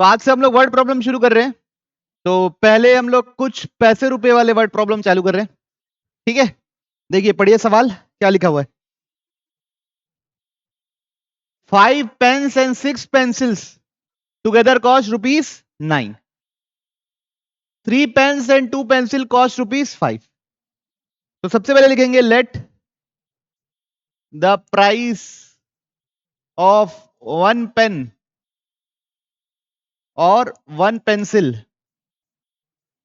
तो आज से हम लोग वर्ड प्रॉब्लम शुरू कर रहे हैं। तो पहले हम लोग कुछ पैसे रुपए वाले वर्ड प्रॉब्लम चालू कर रहे हैं, ठीक है। देखिए पढ़िए सवाल क्या लिखा हुआ है। 5 pens and 6 pencils together cost ₹9। 3 pens and 2 pencil cost ₹5। तो सबसे पहले लिखेंगे let the price of 1 pen और 1 पेंसिल।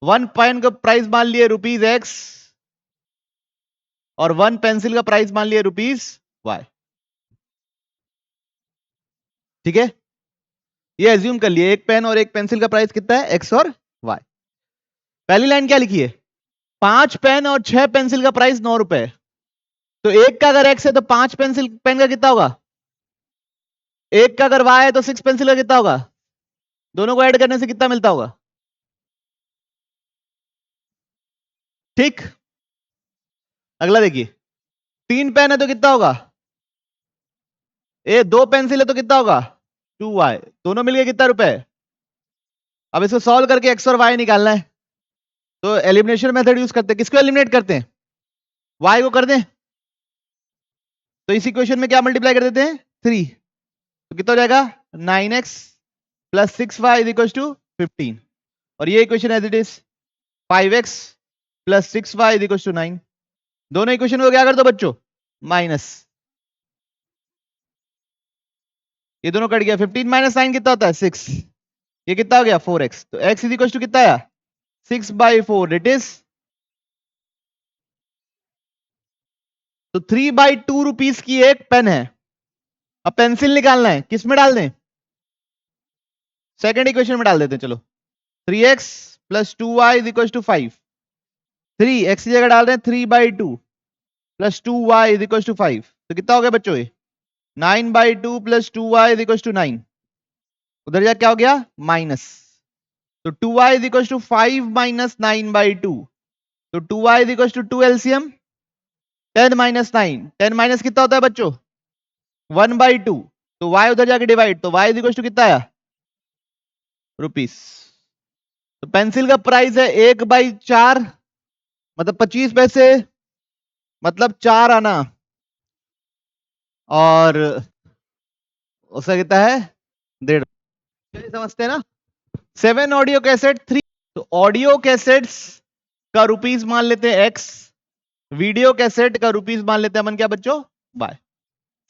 1 पेन का प्राइस मान लिए ₹X और 1 पेंसिल का प्राइस मान लिए ₹Y। ठीक है, ये एज्यूम कर लिए एक पेन और एक पेंसिल का प्राइस कितना है, X और Y। पहली लाइन क्या लिखी है, 5 पेन और 6 पेंसिल का प्राइस ₹9। तो एक का अगर X है तो 5 पेंसिल पेन का कितना होगा, एक का अगर Y है तो 6 पेंसिल का कितना होगा, दोनों को ऐड करने से कितना मिलता होगा। ठीक, अगला देखिए 3 पेन है तो कितना होगा, 2 पेंसिल है तो कितना होगा 2Y, दोनों मिलके कितना रुपए। अब इसको सॉल्व करके X और Y निकालना है, तो एलिमिनेशन मेथड यूज करते हैं। किसको एलिमिनेट करते हैं, Y को कर दें। तो इस इक्वेशन में क्या मल्टीप्लाई कर देते हैं 3, तो कितना हो जाएगा 9x plus 6y is equal to 15। और ये equation as it is 5x plus 6y is equal to 9। दोनों इक्वेशन को क्या कर दो बच्चों, माइनस, ये दोनों कट गया। 15 माइनस 9 कितना होता है 6, ये कितना हो गया 4x। तो x इज इक्वल टू कितना आया 6/4, इट इज तो 3/2 रुपीस की एक पेन है। अब पेंसिल निकालना है, किस में डाल दें, सेकंड इक्वेशन में डाल देते हैं। चलो 3x plus 2y is equal to 5। 3x की जगह डाल रहे हैं 3/2 plus 2y is equal to 5। तो कितना हो गया बच्चों, ये 9/2 plus 2y is equal to 9। उधर जा क्या हो गया माइनस, तो 2y is equal to 5 minus 9/2। तो 2y is equal to 2 LCM 10 minus 9, 10 minus कितना होता है बच्चों 1/2। तो y उधर जाके डिवाइड, तो y इज इक्वल टू कितना आया रुपीस। तो पेंसिल का प्राइस है 1/4 मतलब 25 पैसे, मतलब 4 आना, और उसका कितना है 1.5। समझते हैं ना। 7 ऑडियो कैसेट 3, तो ऑडियो कैसेट्स का रुपीस मान लेते हैं X, वीडियो कैसेट का रुपीस मान लेते हैं अपन क्या बच्चों Y।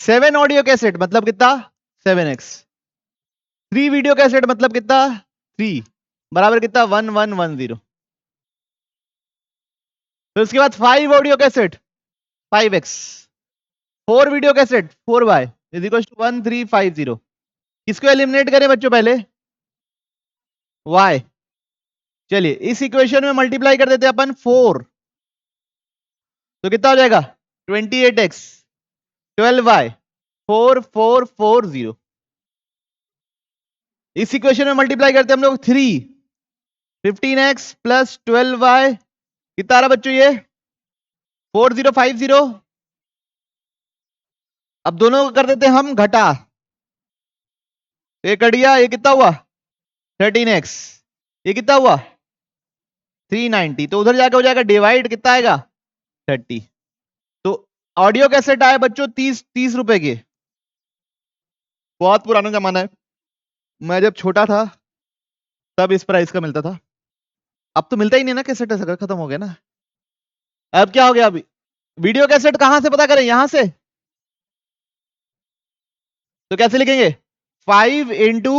7 ऑडियो कैसेट मतलब कितना 7x, 3 वीडियो कैसेट मतलब कितना 3 बराबर कितना 1110। फिर उसके बाद 5 audio cassette 5x, 4 video cassette 4y is equal to 1350। किसको एलिमिनेट करें बच्चों पहले y। चलिए इस इक्वेशन में मल्टीप्लाई कर देते हैं अपन 4, तो कितना हो जाएगा 28x 12y 4440। इस इक्वेशन में मल्टीप्लाई करते हैं हम लोग 3, 15x प्लस 12y कितना आ रहा बच्चों ये 4050। अब दोनों को कर देते हैं हम घटा, ये कट गया, ये कितना हुआ 13x, ये कितना हुआ 390। तो उधर जाके हो जाएगा डिवाइड, कितना आएगा 30। तो ऑडियो कैसेट आए बच्चों 30 रुपए के। बहुत पुराना जमाना है, मैं जब छोटा था तब इस प्राइस का मिलता था। अब तो मिलता ही नहीं ना कैसेट, ऐसा खत्म हो गया ना। अब क्या हो गया, अभी वीडियो कैसेट कहां से पता करें, यहां से। तो कैसे लिखेंगे 5 इंटू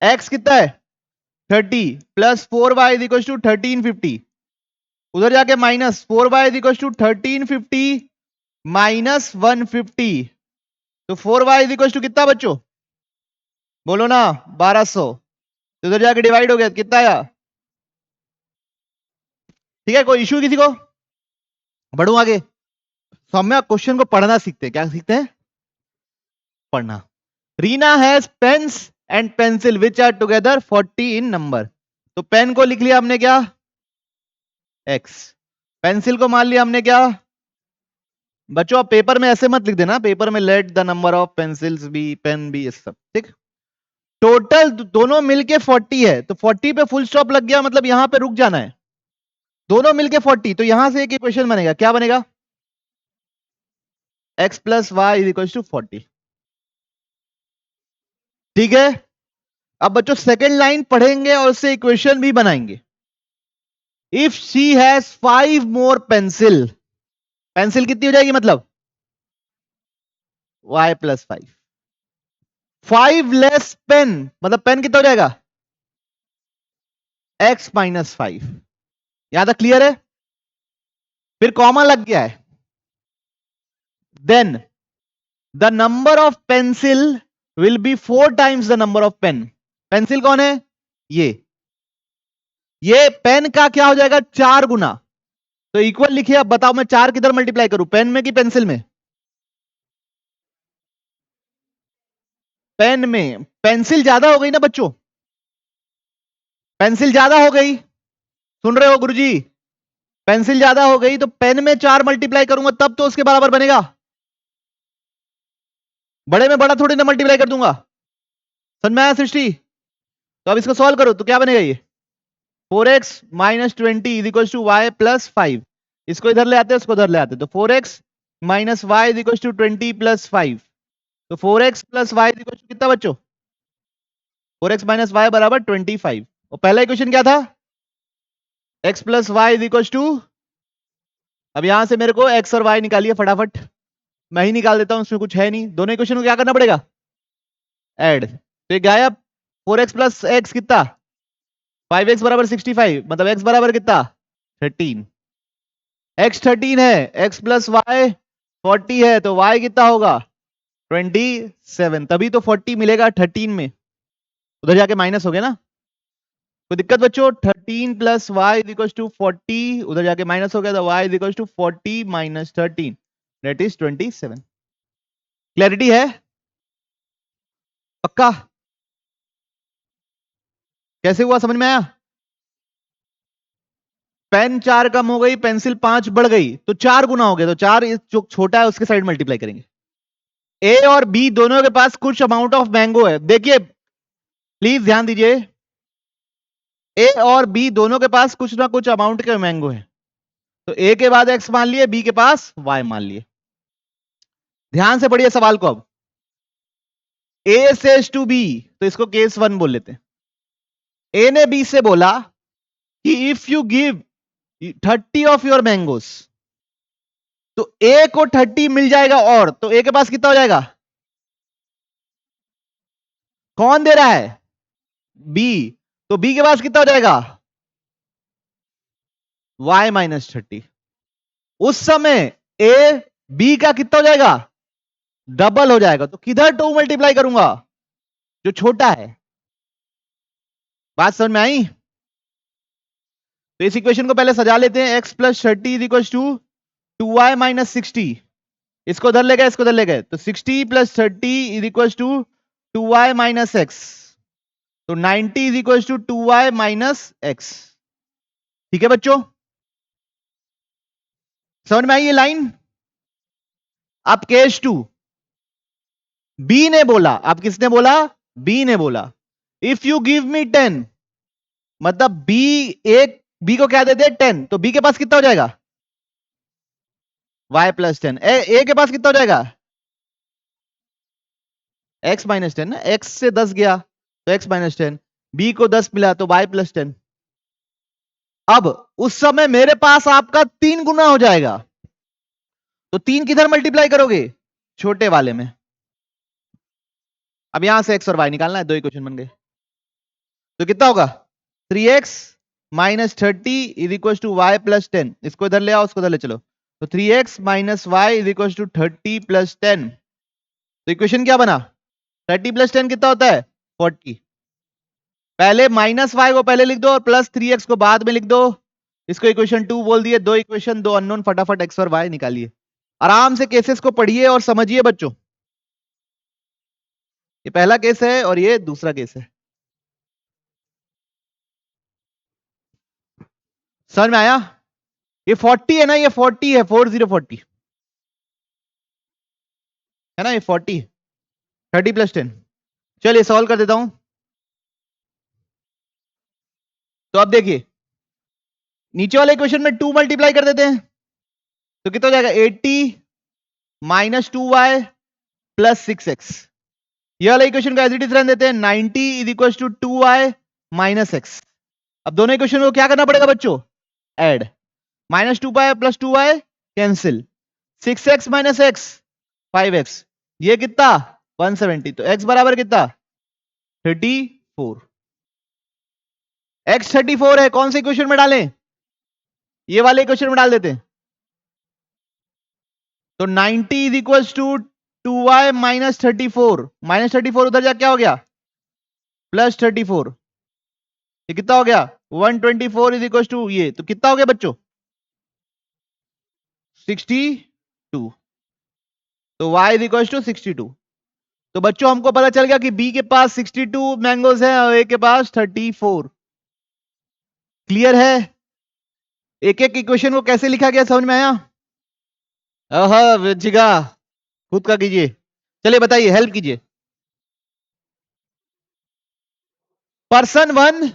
एक्स कितना है 30 plus 4y is equal to 1350। उधर जाके minus 4y is equal to 1350 minus 150। तो 4y इज इक्वल टू कितना बच्चों बोलो ना 1200। तो उधर जाके डिवाइड हो गया, कितना आया। ठीक है, कोई इशू किसी को, बढ़ू आगे। सौम्या क्वेश्चन को पढ़ना सीखते हैं, क्या सीखते हैं पढ़ना। Reena has pens and pencil which are together 40 in number. तो पेन को लिख लिया हमने क्या x, पेंसिल को मान लिया हमने क्या बच्चों। आप पेपर में ऐसे मत लिख देना, पेपर में let the number of pencils be pen be सब, ठीक। टोटल दोनों मिलके 40 है, तो 40 पे फुल स्टॉप लग गया, मतलब यहां पे रुक जाना है। दोनों मिलके 40, तो यहां से एक इक्वेशन बनेगा, क्या बनेगा? x plus y is equal to 40। ठीक है, अब बच्चों सेकेंड लाइन पढ़ेंगे और उससे इक्वेशन भी बनाएंगे। If she has 5 more pencil, pencil कितनी हो जाएगी मतलब y प्लस 5। 5 लेस पेन, मतलब पेन कितना हो जाएगा? x minus 5। यहां तक क्लियर है? फिर कॉमा लग गया है। Then the number of pencil will be 4 times the number of pen. Pencil कौन है? ये पेन का क्या हो जाएगा? 4 गुना। तो इक्वल लिखिए। अब बताओ मैं 4 किधर मल्टीप्लाई करूं, पेन में कि पेंसिल में? पेन में। पेंसिल ज्यादा हो गई ना बच्चों, पेंसिल ज्यादा हो गई। सुन रहे हो गुरुजी? पेंसिल ज्यादा हो गई, तो पेन में 4 मल्टीप्लाई करूंगा तब तो उसके बराबर बनेगा। बड़े में बड़ा थोड़ी ना मल्टीप्लाई कर दूंगा। समझ में आया सृष्टि? तो अब इसको सॉल्व करो तो क्या बनेगा? ये 4x minus 20 is equal to y plus 5। इसको इधर ले आते हैं, उसको इधर ले आते हैं, तो 4x minus y is equal to 20 plus 5। तो 4x plus y is equal to कितना बच्चों? 4x माइनस वाई बराबर 25। और पहला इक्वेशन क्या था? x plus y is equal to, अब यहां से मेरे को x और y निकालिए फटाफट। मैं ही निकाल देता हूं, उसमें कुछ है नहीं। दोनों इक्वेशन को क्या करना पड़ेगा? ऐड। तो ये गायब। 4x प्लस x कितना? 5x बराबर 65, मतलब x बराबर कितना? 13। x 13 है, x प्लस वाई 40 है, तो y कितना होगा? 27। तभी तो 40 मिलेगा 13 में, उधर जाके माइनस हो गया ना। कोई दिक्कत बच्चों? 13 plus y is equal to 40, उधर जाके माइनस हो गया, तो y is equal to 40 minus 13, that is 27। Clarity है? पक्का? कैसे हुआ, समझ में आया? पेन 4 कम हो गई, पेंसिल 5 बढ़ गई, तो 4 गुना हो गया, तो 4 जो छोटा है उसके साइड मल्टीप्लाई करेंगे। ए और बी दोनों के पास कुछ अमाउंट ऑफ मैंगो है। देखिए प्लीज ध्यान दीजिए, ए और बी दोनों के पास कुछ ना कुछ अमाउंट के मैंगो है। तो ए के बाद एक्स मान लिए, बी के पास वाई मान लिए। ध्यान से पढ़िए सवाल को। अब ए सेज टू बी, तो इसको केस 1 बोल लेते हैं। ए ने बी से बोला कि if you give 30 of your mangoes, तो ए को 30 मिल जाएगा, और तो ए के पास कितना हो जाएगा? कौन दे रहा है? बी। तो बी के पास कितना हो जाएगा? y minus 30। उस समय ए बी का कितना हो जाएगा? डबल हो जाएगा। तो किधर 2 मल्टीप्लाई करूंगा? जो छोटा है। बात समझ में आई? तो इस इक्वेशन को पहले सजा लेते हैं। x plus 30 is equal to 2y minus 60। इसको उधर ले गए, इसको उधर ले गए, तो 60 plus 30 is equal to 2y minus x. तो 90 is equal to 2y minus x. ठीक है बच्चों, समझ में आई ये लाइन? अब केस 2, बी ने बोला, अब किसने बोला? बी ने बोला इफ यू गिव मी 10, मतलब बी, एक बी को क्या देते हैं? 10। तो बी के पास कितना हो जाएगा? y plus 10। ए के पास कितना हो जाएगा? x माइनस 10 ना, x से 10 गया तो x माइनस 10, बी को 10 मिला तो y प्लस 10। अब उस समय मेरे पास आपका 3 गुना हो जाएगा, तो 3 किधर मल्टीप्लाई करोगे? छोटे वाले में। अब यहां से x और y निकालना है, दो इक्वेशन बन गए। तो कितना होगा? 3x minus 30 is equal to y plus 10। इसको इधर ले आओ, उसको इधर ले चलो, तो 3x minus y is equal to 30 plus 10। तो इक्वेशन क्या बना? 30 प्लस 10 कितना होता है? 40। पहले माइनस वाई को पहले लिख दो और प्लस 3x को बाद में लिख दो। इसको इक्वेशन 2 बोल दिए। दो इक्वेशन, दो अननोन, फटाफट x और y निकालिए। आराम से केसेस को पढ़िए और समझिए बच्चों। ये पहला केस है और ये दूसरा केस है। समझ में आया? ये 40 है ना, ये 40 है, 40 है ना, ये 40, 30 प्लस 10। चलिए सॉल्व कर देता हूं। तो अब देखिए नीचे वाले इक्वेशन में 2 मल्टीप्लाई कर देते हैं तो कितना हो जाएगा 80 माइनस 2y प्लस 6x। ये वाला इक्वेशन को एज इट इज रहने देते हैं 90 is equal to 2y minus x। अब दोनों इक्वेशन को क्या करना पड़ेगा बच्चों add minus 2y plus 2y cancel 6x minus x 5x ये कितना 170 तो x बराबर कितना 34। x 34 है कौन से इक्वेशन में डालें ये वाले इक्वेशन में डाल देते हैं तो 90 is equal to 2y minus 34 उधर जा क्या हो गया प्लस 34 ये कितना हो गया 124 इज इक्वल टू ये तो कितना हो गया बच्चों 62 तो y इज इक्वल टू 62। तो बच्चों हमको पता चल गया कि b के पास 62 मैंगोज हैं और a के पास 34। क्लियर है एक एक इक्वेशन को कैसे लिखा गया समझ में आया जिगा खुद का कीजिए चलिए बताइए हेल्प कीजिए पर्सन 1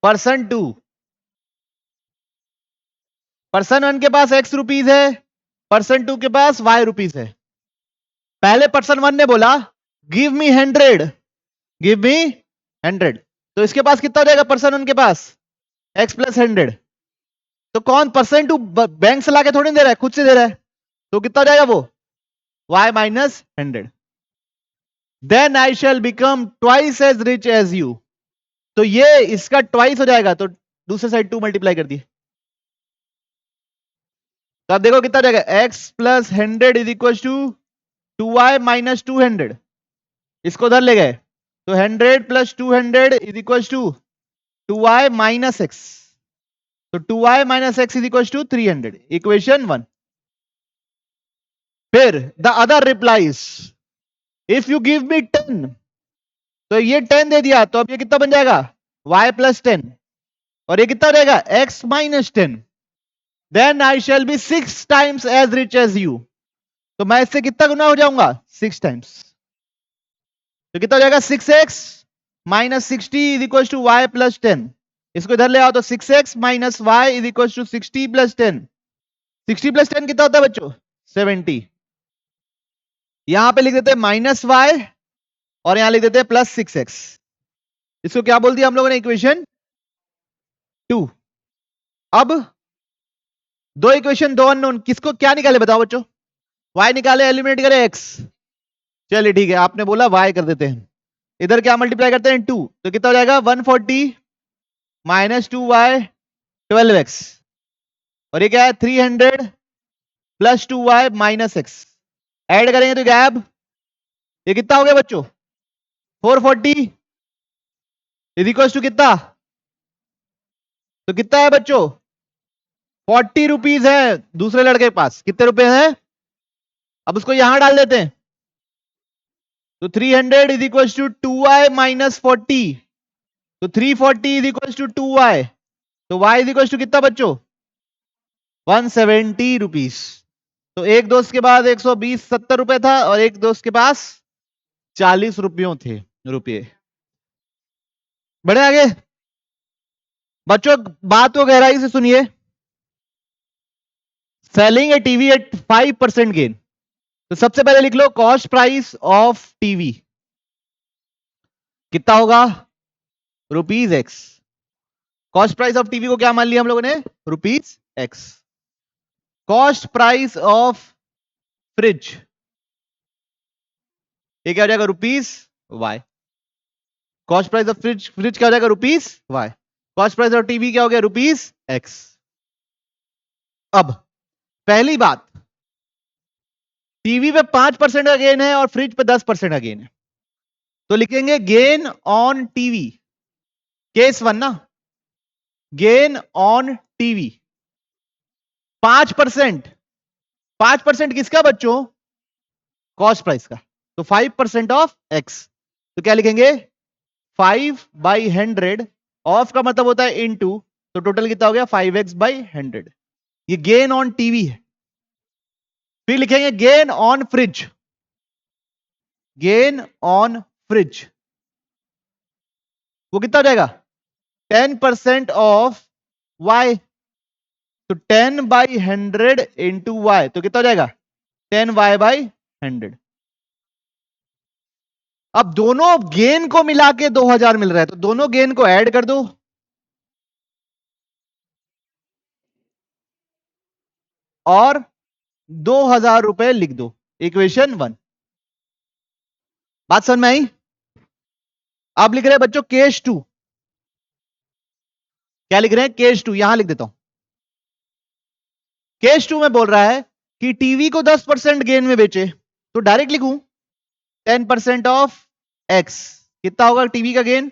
पर्सन 2 पर्सन 1 के पास x रुपीस है पर्सन 2 के पास y रुपीस है। पहले पर्सन 1 ने बोला गिव मी 100 तो इसके पास कितना हो जाएगा पर्सन 1 के पास x प्लस 100 तो कौन पर्सन 2 बैंक से लाके थोड़ी दे रहा है खुद से दे रहा है तो कितना हो जाएगा वो y minus 100 then I shall become twice as rich as you तो ये इसका ट्वाइस हो जाएगा तो दूसरे साइड 2 मल्टीप्लाई कर दिए तो आप देखो कितना हो जाएगा x plus 100 is equal to 2y minus 200 इसको उधर ले गए तो 100 plus 200 is equal to 2y minus x तो 2y minus x is equal to 300 equation 1। फिर the other replies if you give me 10 तो ये 10 दे दिया तो अब ये कितना बन जाएगा y प्लस 10 और ये कितना रहेगा x minus 10 then I shall be 6 times as rich as you तो मैं इससे कितना गुना हो जाऊंगा 6 टाइम्स तो कितना हो जाएगा 6x minus 60 is equal to y plus 10 इसको इधर ले आओ तो 6x minus y is equal to 60 plus 10 60 plus 10 कितना होता है बच्चों 70 यहां पे लिख देते हैं माइनस y और यहां लिख देते हैं प्लस 6x इसको क्या बोल दिया हम लोगों ने इक्वेशन 2। अब दो इक्वेशन दो अननोन किसको क्या निकाले बताओ बच्चों y निकाले एलिमिनेट करे x चलिए ठीक है आपने बोला y कर देते हैं इधर क्या मल्टीप्लाई करते हैं 2 तो कितना हो जाएगा 140 माइनस 2y 12x और ये क्या है 300 plus 2y minus x add करेंगे तो गैप ये कितना हो गया बच्चों 440 इज इक्वल टू कितना तो कितना है बच्चों 40 रुपीज है दूसरे लड़के के पास कितने रुपए हैं अब उसको यहां डाल देते हैं तो 300 is equal to 2y minus 40 तो 340 इज इक्वल टू 2y तो y इज इक्वल टू कितना बच्चों 170 रुपीज। तो एक दोस्त के पास 120 70 रुपए था और एक दोस्त के पास 40 रुपये बढ़े आगे बच्चों बात को गहराई से सुनिए selling A TV at 5% gain तो सबसे पहले लिख low cost price of TV कितना होगा ₹x cost price of TV को क्या मान लिया हम लोगों ने ₹x cost price of fridge ये क्या हो जाएगा ₹y cost price of fridge क्या हो जाएगा ₹y cost price of TV क्या हो गया ₹x। अब पहली बात टीवी पे 5% का गेन है और फ्रिज पे 10% का गेन है तो लिखेंगे गेन ऑन टीवी केस 1 ना गेन ऑन टीवी 5% किसका बच्चों कॉस्ट प्राइस का तो 5% ऑफ x तो क्या लिखेंगे 5/100 ऑफ का मतलब होता है इनटू तो टोटल कितना हो गया 5x/100 ये गेन ऑन टीवी है। फिर लिखेंगे गेन ऑन फ्रिज वो कितना हो जाएगा 10% ऑफ y, तो 10 बाई 100 इंटू वाई, तो कितना हो जाएगा 10y बाई 100। अब दोनों गेन को मिला के 2000 मिल रहा है, तो दोनों गेन को ऐड कर दो और 2000 रुपए लिख दो, इक्वेशन 1। बात समझ में आई? आप लिख रहे हैं बच्चों केस 2, क्या लिख रहे हैं केस 2, यहां लिख देता हूं। केस 2 में बोल रहा है कि टीवी को 10% गेन में बेचे, तो डायरेक्ट लिखूं 10% ऑफ एक्स, कितना होगा टीवी का गेन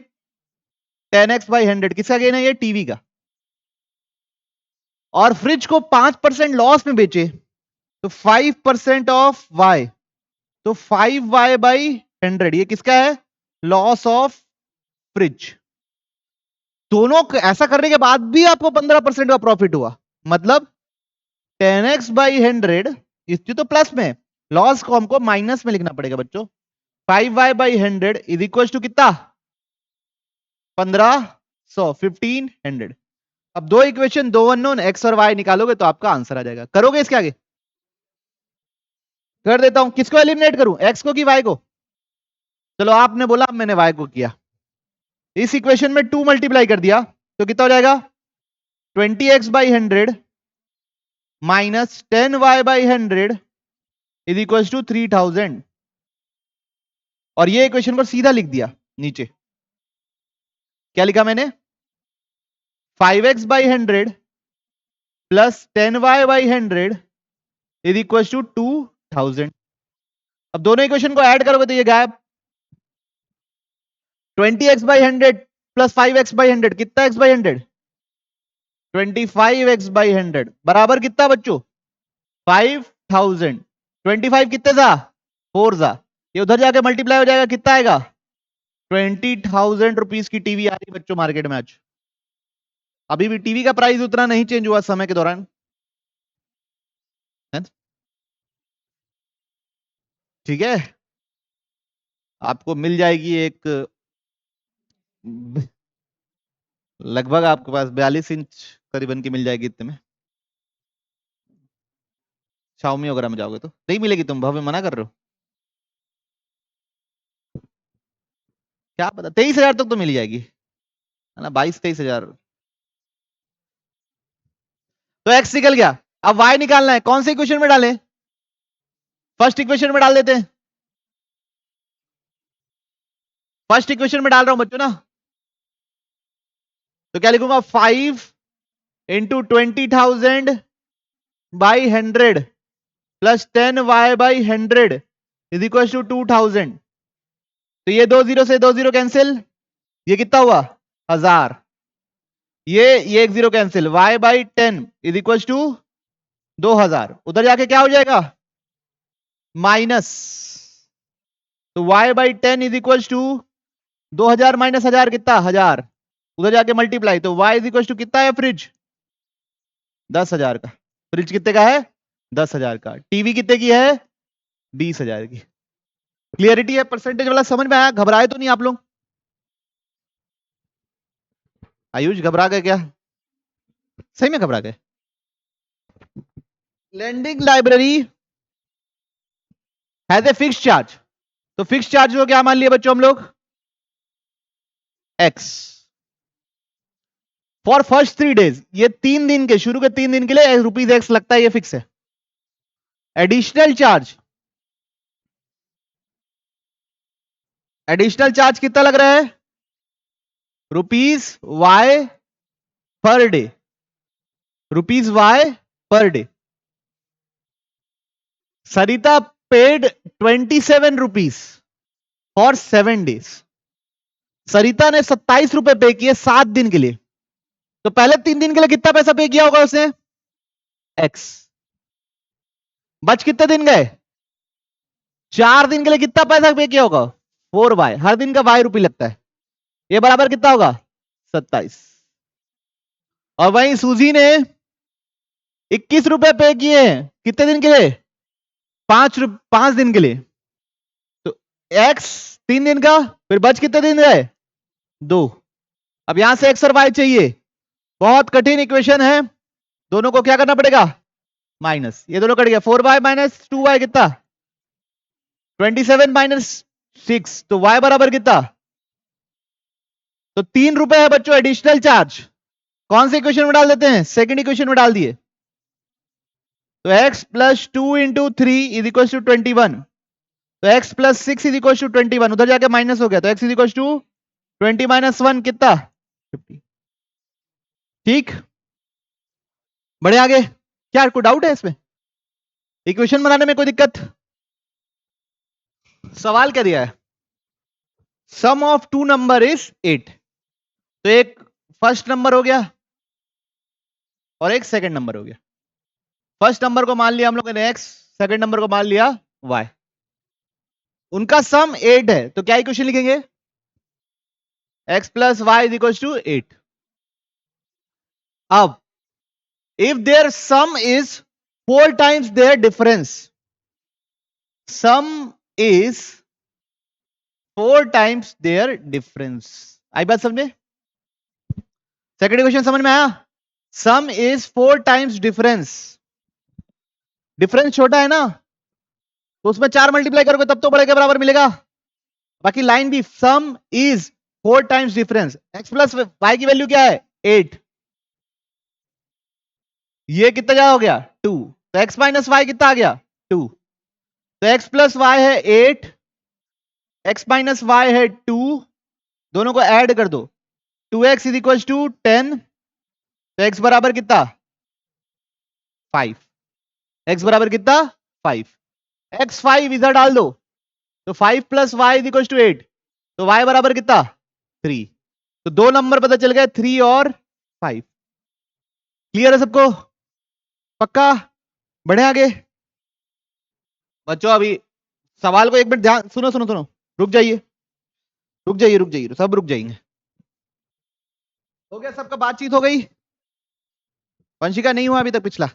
10x बाई 100, किसका गेन है ये टीवी का। और फ्रिज को 5% लॉस में बेचे, तो 5% ऑफ y, तो 5y बाई 100, ये किसका है लॉस ऑफ फ्रिज। दोनों ऐसा करने के बाद भी आपको 15% का प्रॉफिट हुआ, मतलब 10x बाई 100, इसकी तो प्लस में, लॉस को हमको माइनस में लिखना पड़ेगा बच्चों। 5y by 100 is equal to कितना 1500, 1500। अब दो इक्वेशन, दो अननोन x और y निकालोगे तो आपका आंसर आ जाएगा। करोगे इसके आगे? कर देता हूं। किसको एलिमिनेट करूं, x को कि y को? चलो आपने बोला, मैंने y को किया। इस इक्वेशन में 2 मल्टीप्लाई कर दिया तो कितना हो जाएगा 20x by 100 minus 10y by 100 is equal to 3000। और ये इक्वेशन को सीधा लिख दिया नीचे। क्या लिखा मैंने 5x by 100 plus 10y by 100 is equal to 2000। अब दोनों इक्वेशन को ऐड करोगे तो ये गायब। 20x by 100 plus 5x by 100 कितना x बाई 100 25x बाई 100 बराबर कितना बच्चों 5000। 25 कितने था 4 था, ये उधर जाके मल्टीप्लाई हो जाएगा, कितना आएगा 20,000 रुपीस की टीवी आ रही बच्चों मार्केट में आज। अभी भी टीवी का प्राइस उतना नहीं चेंज हुआ समय के दौरान, ठीक है। आपको मिल जाएगी एक लगभग आपके पास 42 इंच करीबन की मिल जाएगी इतने में। शाओमी वगैरह में जाओगे तो नहीं मिलेगी, तुम भव्य मना कर रहे हो, क्या पता 23,000 तक तो मिल जाएगी, है ना 22-23,000। तो एक्स निकल गया। अब वाई निकालना है, कौन से इक्वेशन में डालें? फर्स्ट इक्वेशन में डाल देते हैं। फर्स्ट इक्वेशन में डाल रहा हूं बच्चों ना, तो क्या लिखूंगा 5 into 20,000 by 100 plus 10y by 100 is equal to 2000। तो ये 2 जीरो से 2 जीरो कैंसिल, ये कितना हुआ 1000, ये 1 zero cancel, y by 10 is equal to 2000। उधर जाके क्या हो जाएगा माइनस, तो y by 10 is equal to 2000 minus 1000 कितना 1000, उधर जाके मल्टीप्लाई, तो y इज इक्वल टू कितना है फ्रिज 10,000 का। फ्रिज कितने का है 10,000 का। टीवी कितने की है 20,000 की। क्लियरिटी है, परसेंटेज वाला समझ में आया? घबराए तो नहीं आप लोग? आयुष घबरा गए क्या? सही में घबरा गए? Lending library has a fix charge, तो फिक्स चार्ज को क्या मान लिया बच्चों हम लोग x फॉर फर्स्ट 3 डेज, ये 3 दिन के, शुरू के 3 दिन के लिए ₹x लगता है, ये फिक्स है। एडिशनल चार्ज, एडिशनल चार्ज कितना लग रहा है ₹y per day, ₹y per day. Sarita paid 27 rupees for 7 days. Sarita ने 27 रुपए पे किए 7 दिन के लिए, तो पहले 3 दिन के लिए कितना पैसा पे किया होगा उसने x। बच कितने दिन गए 4 दिन के लिए कितना पैसा पे किया होगा 4y, हर दिन का y रुपये लगता है, ये बराबर कितना होगा 27। और वहीं सूजी ने 21 रुपए पे किए कितने दिन के लिए 5 दिन के लिए, तो x 3 दिन का, फिर बच कितने दिन गए 2, अब यहां से एक्स और वाई चाहिए, बहुत कठिन इक्वेशन है, दोनों को क्या करना पड़ेगा, माइनस, ये दोनों कट गया, 4y माइनस 2y कितना, 27 माइनस 6, तो y बराबर कितना, तो 3 रुपए है बच्चों एडिशनल चार्ज। कौन से इक्वेशन में डाल देते हैं, सेकंड इक्वेशन में डाल दिए, तो x plus 2 into 3 is equal to 21, तो x plus 6 is equal to 21, उधर जाके माइनस हो गया, तो x is equal to 20 minus 1 कितना, 50। ठीक, बढ़े आगे, क्या कोई डाउट है इसमें, इक्वेशन बनाने में कोई दिक्कत, सवाल क्या दिया है, sum of to number is 8, तो एक फर्स्ट नंबर हो गया और एक सेकंड नंबर हो गया, फर्स्ट नंबर को मान लिया हम लोगों ने x, सेकंड नंबर को मान लिया y, उनका सम 8 है, तो क्या इक्वेशन लिखेंगे, x plus y is equal to 8। अब if their sum is 4 times their difference, sum is 4 times their difference, आई बात समझे, सेकंड इक्वेशन समझ में आया, सम इज 4 टाइम्स डिफरेंस, डिफरेंस छोटा है ना, तो उसमें 4 मल्टीप्लाई करोगे तब तो बड़े के बराबर मिलेगा, बाकी लाइन भी sum is 4 times difference, x plus y की वैल्यू क्या है 8, ये कितना ज्यादा हो गया 2, तो x माइनस वाई कितना आ गया 2, तो x प्लस वाई है 8, x माइनस वाई है 2, दोनों को ऐड कर दो, 2x इज इक्वल टू 10, तो x बराबर कितना 5, x बराबर कितना 5, x5 इधर डाल दो, तो 5 plus y is equal to 8, तो y बराबर कितना 3, तो दो नंबर पता चल गए 3 और 5, क्लियर है सबको, पक्का, बढ़े आगे बच्चों, अभी सवाल को एक मिनट ध्यान, सुनो सुनो सुनो, रुक जाइए रुक जाइए रुक जाइए, सब रुक जाएंगे, हो गया सबका, बातचीत हो गई, वंशिका नहीं हुआ अभी तक, पिछला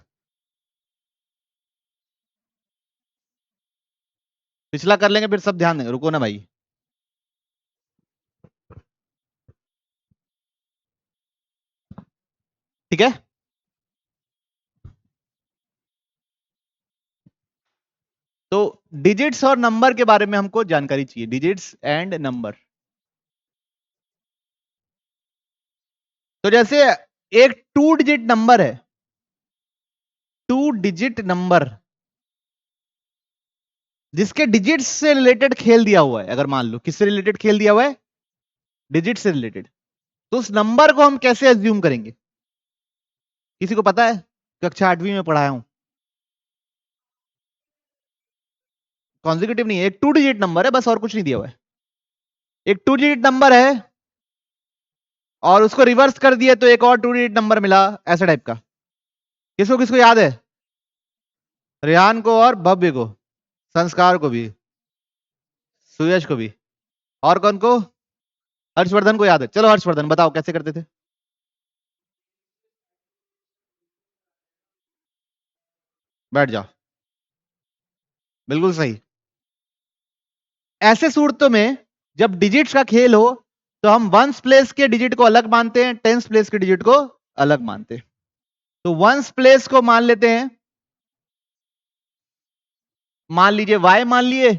पिछला कर लेंगे फिर सब ध्यान देंगे, रुको ना भाई, ठीक है, तो डिजिट्स और नंबर के बारे में हमको जानकारी चाहिए, डिजिट्स एंड नंबर, तो जैसे एक 2 डिजिट नंबर है, 2 डिजिट नंबर जिसके डिजिट्स से रिलेटेड खेल दिया हुआ है, अगर मान लो किससे रिलेटेड खेल दिया हुआ है, डिजिट से रिलेटेड, तो उस नंबर को हम कैसे एज्यूम करेंगे, किसी को पता है, कक्षा 8वीं में पढ़ाया हूं, कॉन्जिक्यूटिव नहीं है, एक 2 डिजिट नंबर है बस, और कुछ नहीं दिया हुआ है, एक 2 डिजिट नंबर है और उसको रिवर्स कर दिया तो एक और 2 डिजिट नंबर मिला, ऐसा टाइप का, किसको किसको याद है, रेहान को और भव्य को, संस्कार को भी, सुयश को भी, और कौन को, हर्षवर्धन को याद है, चलो हर्षवर्धन बताओ कैसे करते थे, बैठ जाओ, बिल्कुल सही, ऐसे सूरतों में जब डिजिट्स का खेल हो तो हम वंस प्लेस के डिजिट को अलग मानते हैं, टेंस प्लेस के डिजिट को अलग मानते हैं, तो वंस प्लेस को मान लेते हैं, मान लीजिए y मान लिए,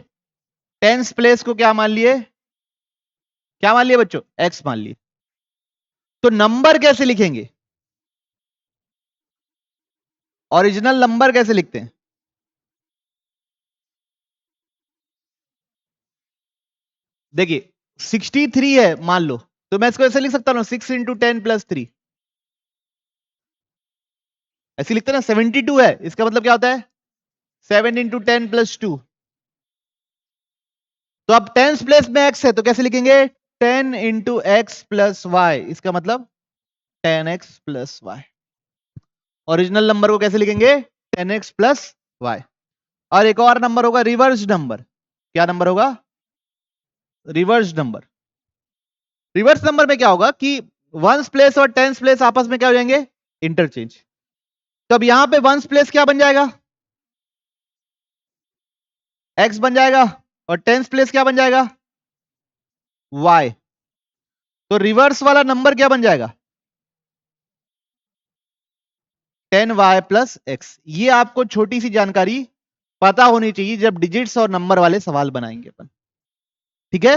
टेंस प्लेस को क्या मान लिए, क्या मान लिए बच्चों, x मान लिए, तो नंबर कैसे लिखेंगे, ओरिजिनल नंबर कैसे लिखते हैं, देखिए 63 है मान लो, तो मैं इसको ऐसे लिख सकता हूं 6 इंटू 10 प्लस 3, ऐसे लिखते हैं ना, 72 है, इसका मतलब क्या होता है 7 इंटू 10 प्लस 2, तो अब टेंस प्लेस में x है तो कैसे लिखेंगे 10 इंटू एक्स प्लस वाई, इसका मतलब 10x plus Y, original number को कैसे लिखेंगे 10x प्लस वाई, और एक और नंबर होगा रिवर्स नंबर, क्या नंबर होगा रिवर्स नंबर, रिवर्स नंबर में क्या होगा कि वंस प्लेस और टेंस प्लेस आपस में क्या हो जाएंगे इंटरचेंज, तो अब यहां पे वंस प्लेस क्या बन जाएगा x बन जाएगा, और टेंस प्लेस क्या बन जाएगा y, तो रिवर्स वाला नंबर क्या बन जाएगा? 10y plus x. ये आपको छोटी सी जानकारी पता होनी चाहिए जब डिजिट्स और नंबर वाले सवाल बनाएंगे अपन। ठीक है,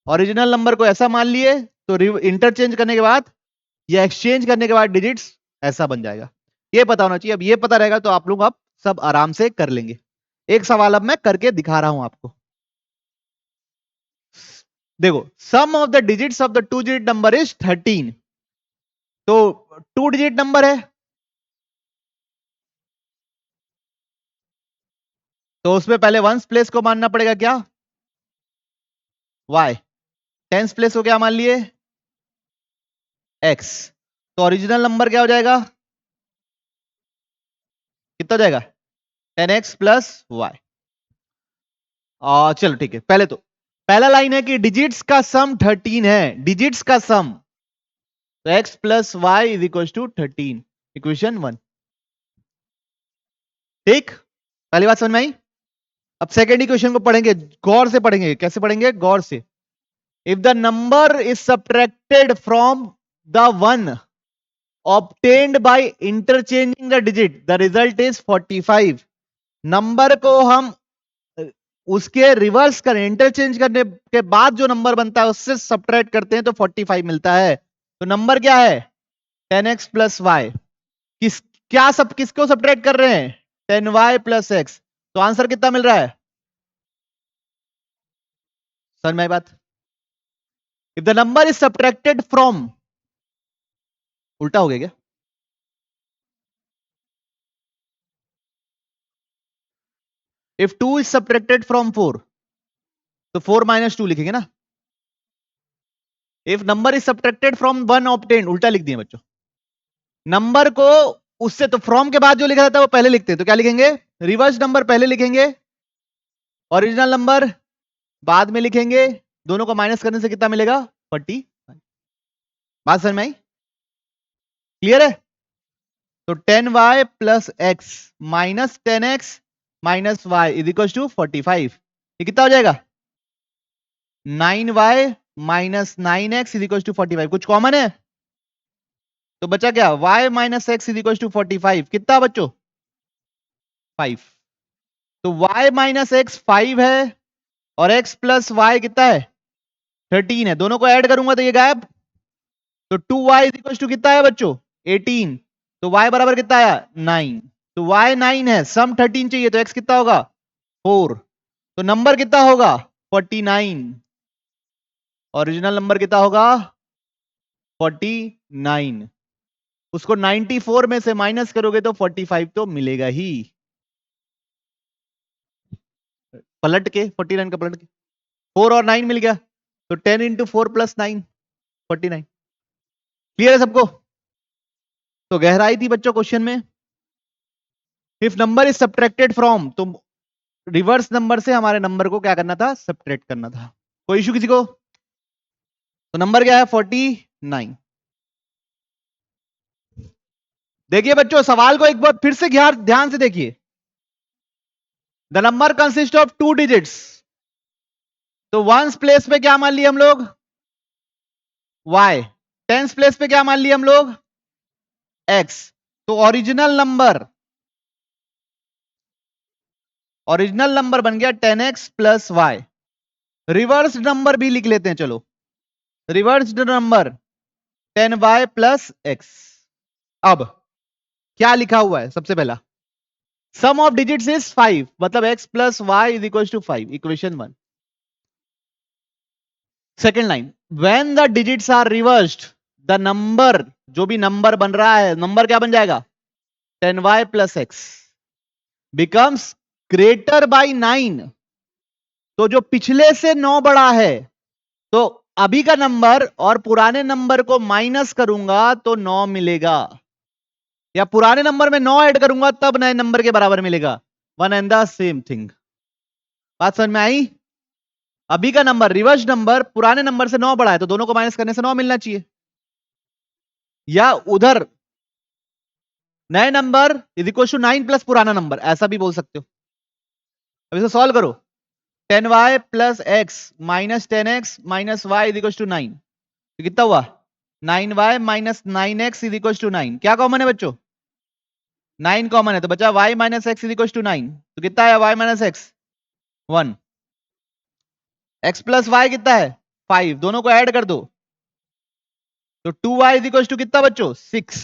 ओरिजिनल नंबर को ऐसा मान लिए तो इंटरचेंज करने के बाद या एक्सचेंज करने के बाद डिजिट्स ऐसा बन जाएगा। ये पता होना चाहिए। अब ये पता रहेगा तो आप लोग अब सब आराम से कर लेंगे। एक सवाल अब मैं करके दिखा रहा हूं आपको। देखो, sum of the digits of the two digit number is 13। तो टू डिजिट नंबर है तो उसमें पहले वंस प्लेस को मानना पड़ेगा क्या? y। टेंस प्लेस को क्या मान लिए? x। तो ओरिजिनल नंबर क्या हो जाएगा? कितना हो जाएगा? 10x plus Y. चलो ठीक है। पहला लाइन है कि डिजिट्स का सम 13 है, डिजिट्स का सम। तो x plus y is equal to 13, equation 1। ठीक, पहली बात समझ में आई। अब सेकेंड इक्वेशन को पढ़ेंगे, गौर से पढ़ेंगे। कैसे पढ़ेंगे? गौर से। If the number is subtracted from the one obtained by interchanging the digit, the result is 45। Number को हम उसके रिवर्स करें, इंटरचेंज करने के बाद जो नंबर बनता है उससे सब्ट्रैक्ट करते हैं तो 45 मिलता है। तो नंबर क्या है? 10x plus Y. किसको सब्ट्रैक्ट कर रहे हैं? 10y plus x. तो आंसर कितना मिल रहा है? समझ में आई बात? If the number is subtracted from, उल्टा हो गया क्या? इफ 2 इज सब्ट्रैक्टेड फ्रॉम 4 तो 4 माइनस 2 लिखेंगे ना। If number is subtracted from 1 obtain, उल्टा लिख दिए बच्चों। नंबर को उससे, तो फ्रॉम के बाद जो लिखा जाता है वो पहले लिखते हैं, तो क्या लिखेंगे? रिवर्स नंबर पहले लिखेंगे, ओरिजिनल नंबर बाद में लिखेंगे। दोनों को माइनस करने से कितना मिलेगा? 40। बात समझ में आई? क्लियर है? तो 10y plus x minus 10x minus y is equal to 45। ये कितना हो जाएगा? 9y minus 9x is equal to 45। कुछ कॉमन है तो बचा क्या? y minus x is equal to 45। कितना बच्चों? 5। तो y माइनस एक्स 5 है और x प्लस वाई कितना है? 13 है। दोनों को ऐड करूंगा तो ये गायब। तो 2y इज इक्वल टू कितना है बच्चों? 18। तो y बराबर कितना आया? 9। तो y 9 है, सम 13 चाहिए तो x कितना होगा? 4। तो नंबर कितना होगा? 49। ओरिजिनल नंबर कितना होगा? 49। उसको 94 में से माइनस करोगे तो 45 तो मिलेगा ही। पलट के 49 का पलट के 4 और 9 मिल गया। तो 10 इंटू 4 प्लस 9, 49। क्लियर है सबको? तो गहराई थी बच्चों क्वेश्चन में। If number is subtracted from, तो रिवर्स नंबर से हमारे नंबर को क्या करना था? सब्ट्रैक्ट करना था। कोई इशू किसी को? तो नंबर क्या है? 49। देखिए बच्चों, सवाल को एक बार फिर से ध्यान से देखिए। The number consist of two digits. तो वंस प्लेस पे क्या मान लिए हम लोग? y। टेंस प्लेस पे क्या मान लिए हम लोग? x। तो ओरिजिनल नंबर बन गया 10x plus Y. Reverse number भी लिख लेते हैं, चलो। Reverse number 10y plus x. अब क्या लिखा हुआ है? सबसे पहला सम ऑफ डिजिट्स इज 5, मतलब x plus y is equal to 5, equation 1। Second line, when the digits are reversed, the number, जो भी नंबर बन रहा है, नंबर क्या बन जाएगा? 10y plus x becomes greater by 9। तो जो पिछले से 9 बड़ा है, तो अभी का नंबर और पुराने नंबर को माइनस करूंगा तो 9 मिलेगा, या पुराने नंबर में 9 ऐड करूंगा तब नए नंबर के बराबर मिलेगा। One and the same thing. बात समझ में आई? अभी का नंबर, रिवर्स नंबर, पुराने नंबर से 9 बड़ा है तो दोनों को माइनस करने से 9 मिलना चाहिए, या उधर नए number is equal to 9 plus पुराना नंबर, ऐसा भी बोल सकते हो। अब इसे सॉल्व करो। 10y plus x minus 10x minus y is equal to 9। तो कितना हुआ 9y minus 9x is equal to 9। क्या कॉमन है बच्चों 9 कॉमन है तो बचा y minus x is equal to 9। तो कितना है y minus x 1 x plus y कितना है 5 दोनों को ऐड कर दो तो 2y इज इक्वल टू कितना बच्चों 6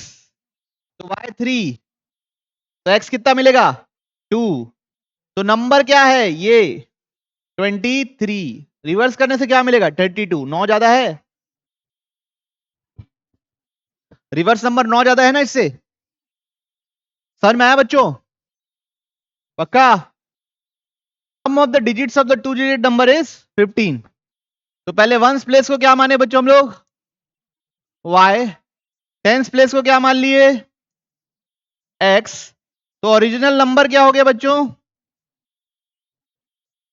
तो y 3 तो x कितना मिलेगा 2 तो नंबर क्या है ये 23 रिवर्स करने से क्या मिलेगा 32 9 ज्यादा है रिवर्स नंबर 9 ज्यादा है ना इससे सर में आया बच्चों पक्का sum of the digits of the two digit number is 15 तो पहले वंस प्लेस को क्या माने बच्चों हम लोग y टेंस प्लेस को क्या मान लिए x तो ओरिजिनल नंबर क्या हो गया बच्चों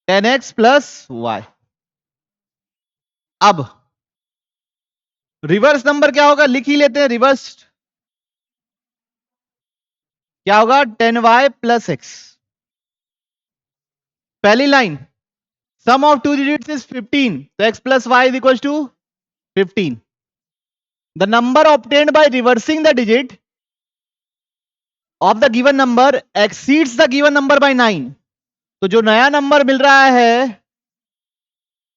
10x प्लस y अब रिवर्स नंबर क्या होगा लिख ही लेते हैं रिवर्स क्या होगा 10y प्लस x पहली line sum of two digits is 15 तो x plus y is equal to 15 the number obtained by reversing the digit of the given number exceeds the given number by 9 तो जो नया number मिल रहा है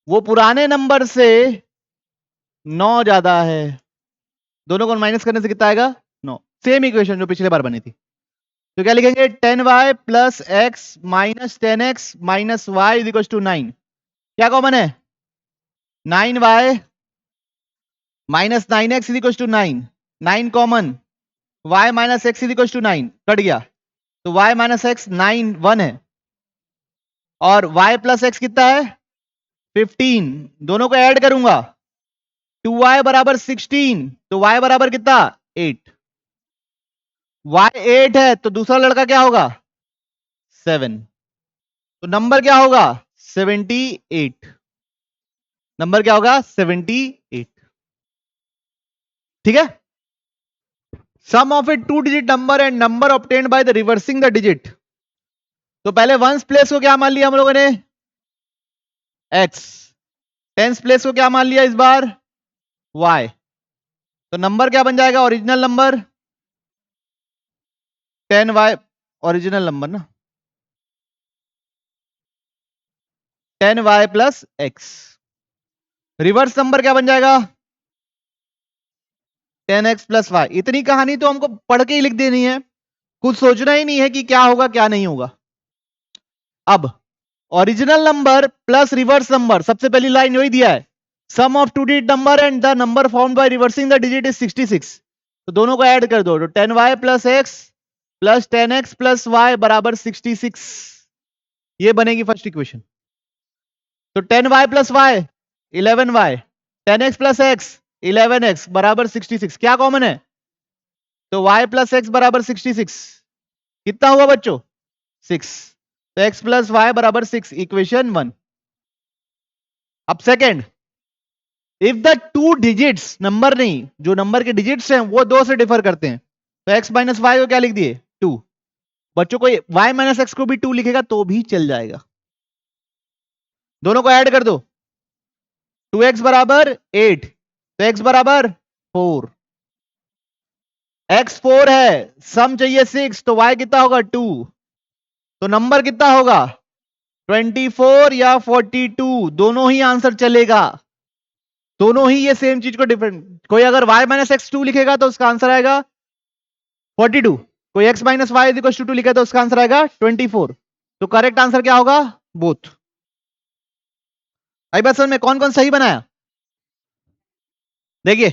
वो पुराने number से 9 ज्यादा है दोनों को माइनस करने से कितना आएगा 9 सेम इक्वेशन जो पिछले बार बनी थी तो क्या लिखेंगे 10y plus x minus 10x minus y is equal to 9 क्या कॉमन है 9y minus 9x is equal to 9 9 common y minus x is equal to 9 cut गया तो y माइनस एक्स 9 1 है और y प्लस एक्स कितना है 15 दोनों को ऐड करूंगा 2y बराबर 16 तो y बराबर कितना 8 y 8 है तो दूसरा लड़का क्या होगा 7 तो नंबर क्या होगा 78 नंबर क्या होगा 78 ठीक है sum of a two digit number and number obtained by the reversing the digit तो पहले वंस प्लेस को क्या मान लिया हम लोगों ने x टेंस प्लेस को क्या मान लिया इस बार y तो नंबर क्या बन जाएगा original number 10y original number ना 10y plus x reverse number क्या बन जाएगा 10x प्लस वाई इतनी कहानी तो हमको पढ़ के ही लिख देनी है कुछ सोचना ही नहीं है कि क्या होगा क्या नहीं होगा अब original number plus reverse number सबसे पहली लाइन वही दिया है sum of two digit number and the number formed by reversing the digit is 66 तो दोनों को ऐड कर दो तो 10y plus X plus 10x plus Y बराबर 66 ये बनेगी फर्स्ट इक्वेशन तो 10y plus Y 11y 10x plus x 11x बराबर 66 क्या कॉमन है तो y प्लस एक्स बराबर 66 कितना हुआ बच्चों 6 तो x प्लस वाई बराबर 6 इक्वेशन 1 अब second if the two digits number नहीं जो नंबर के डिजिट्स हैं वो दो से डिफर करते हैं तो x माइनस वाई को क्या लिख दिए 2 बच्चों को y माइनस एक्स को भी 2 लिखेगा तो भी चल जाएगा दोनों को ऐड कर दो 2x बराबर 8 तो x बराबर 4 x 4 है सम चाहिए 6 तो y कितना होगा 2 तो नंबर कितना होगा 24 या 42 दोनों ही आंसर चलेगा दोनों ही ये सेम चीज को डिफरेंट कोई अगर y माइनस एक्स 2 लिखेगा तो उसका आंसर आएगा 42 कोई x minus y is equal to 2 लिखा तो उसका आंसर आएगा 24 तो करेक्ट आंसर क्या होगा बोथ आई बात समझ में कौन कौन सही बनाया देखिए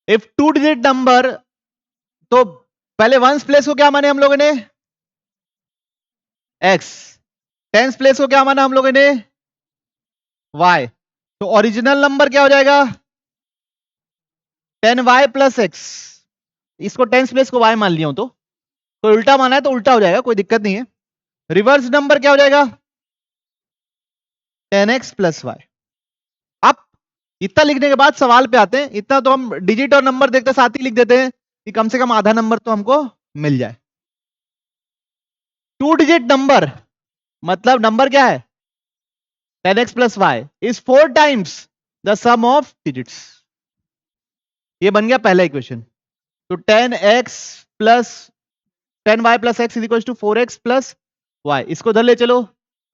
इफ टू डिजिट नंबर तो पहले वंस प्लेस को क्या माने हम लोगों ने x टेंस प्लेस को क्या माना हम लोगों ने y तो ओरिजिनल नंबर क्या हो जाएगा 10y प्लस एक्स इसको टेंस प्लेस को y मान लिया हूं तो उल्टा माना है तो उल्टा हो जाएगा कोई दिक्कत नहीं है रिवर्स नंबर क्या हो जाएगा 10x प्लस वाई अब इतना लिखने के बाद सवाल पे आते हैं इतना तो हम डिजिट और नंबर देखते साथ ही लिख देते हैं कि कम से कम आधा नंबर तो हमको मिल जाए टू डिजिट नंबर मतलब नंबर क्या है 10x plus y is 4 times the sum of digits. ये बन गया पहला इक्वेशन। तो 10x plus 10y plus x is equal to 4x plus y। इसको धर ले चलो,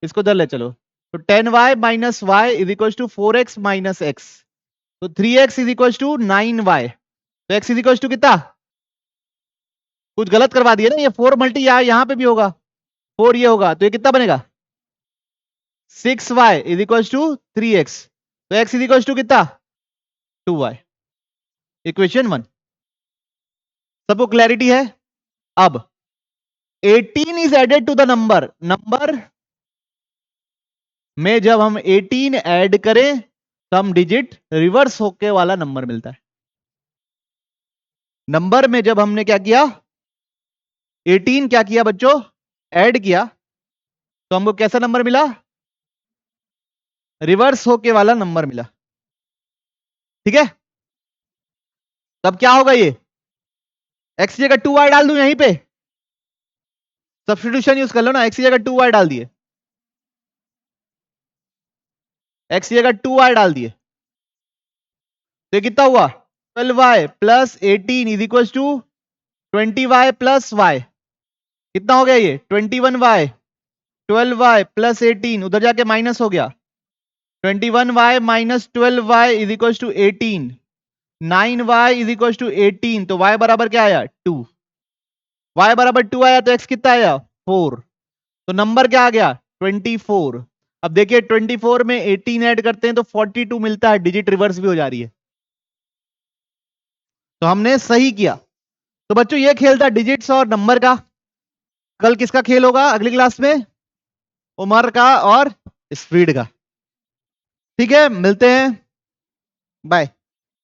इसको धर ले चलो। तो 10y minus y is equal to 4x minus x. तो 3x is equal to 9y। तो x इज इक्वल टू कितना? कुछ गलत करवा दिया ना, ये 4 मल्टी यहां पे भी होगा, 4 ये होगा, तो ये कितना बनेगा? 6y is equal to 3x। तो x इज इक्वल टू कितना? 2y। इक्वेशन 1। सबको क्लैरिटी है? अब 18 is added to the number. Number में जब हम 18 ऐड करें सम डिजिट रिवर्स होके वाला नंबर मिलता है। नंबर में जब हमने क्या किया, 18 क्या किया बच्चों, ऐड किया, तो हमको कैसा नंबर मिला? रिवर्स होके वाला नंबर मिला। ठीक है, तब क्या होगा? ये x की जगह 2y डाल दूं यहीं पे, सब्स्टिट्यूशन यूज कर लो ना। x की जगह 2y डाल दिए, x की जगह 2y डाल दिए, तो ये कितना हुआ? 12y plus 18 is equal to 20y plus y। कितना हो गया ये? 21y, 12y प्लस 18, उधर जाके माइनस हो गया। 21y minus 12y is equal to 18, 9y is equal to 18। तो y बराबर क्या आया? 2। y बराबर 2 आया तो x कितना आया? 4। तो नंबर क्या आ गया? 24। अब देखिए 24 में 18 ऐड करते हैं तो 42 मिलता है, डिजिट रिवर्स भी हो जा रही है। तो हमने सही किया। तो बच्चों ये खेल था डिजिट्स और नंबर का। कल किसका खेल होगा अगली क्लास में? उमर का और स्पीड का। ठीक है, मिलते हैं, बाय।